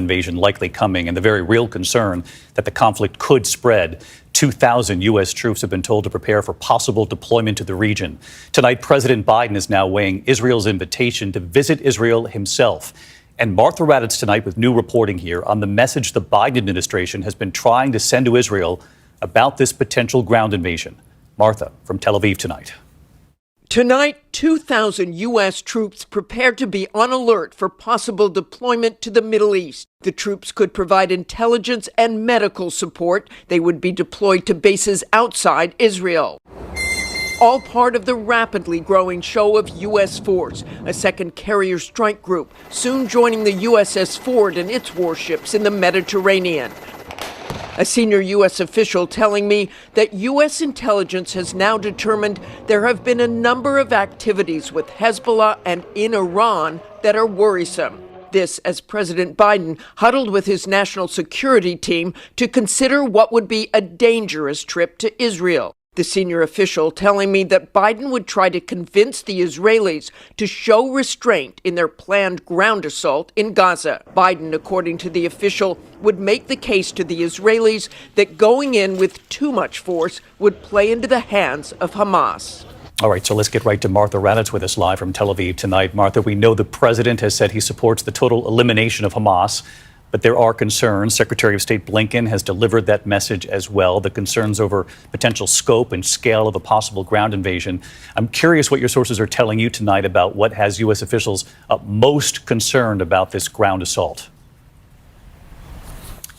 invasion likely coming and the very real concern that the conflict could spread. 2,000 U.S. troops have been told to prepare for possible deployment to the region. Tonight, President Biden is now weighing Israel's invitation to visit Israel himself. And Martha Raddatz tonight with new reporting here on the message the Biden administration has been trying to send to Israel about this potential ground invasion. Martha from Tel Aviv tonight. Tonight, 2,000 U.S. troops prepared to be on alert for possible deployment to the Middle East. The troops could provide intelligence and medical support. They would be deployed to bases outside Israel. All part of the rapidly growing show of U.S. force, a second carrier strike group, soon joining the USS Ford and its warships in the Mediterranean. A senior U.S. official telling me that U.S. intelligence has now determined there have been a number of activities with Hezbollah and in Iran that are worrisome. This as President Biden huddled with his national security team to consider what would be a dangerous trip to Israel. The senior official telling me that Biden would try to convince the Israelis to show restraint in their planned ground assault in Gaza. Biden, according to the official, would make the case to the Israelis that going in with too much force would play into the hands of Hamas. All right, so let's get right to Martha Raddatz with us live from Tel Aviv tonight. Martha, we know the president has said he supports the total elimination of Hamas. But there are concerns. Secretary of State Blinken has delivered that message as well, the concerns over potential scope and scale of a possible ground invasion. I'm curious what your sources are telling you tonight about what has U.S. officials most concerned about this ground assault.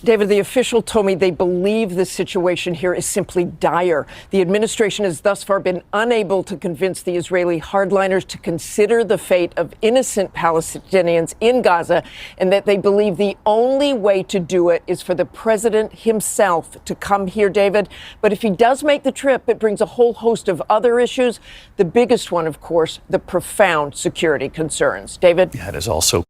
David, the official told me they believe the situation here is simply dire. The administration has thus far been unable to convince the Israeli hardliners to consider the fate of innocent Palestinians in Gaza, and that they believe the only way to do it is for the president himself to come here, David. But if he does make the trip, it brings a whole host of other issues. The biggest one, of course, the profound security concerns. David? Yeah, it is also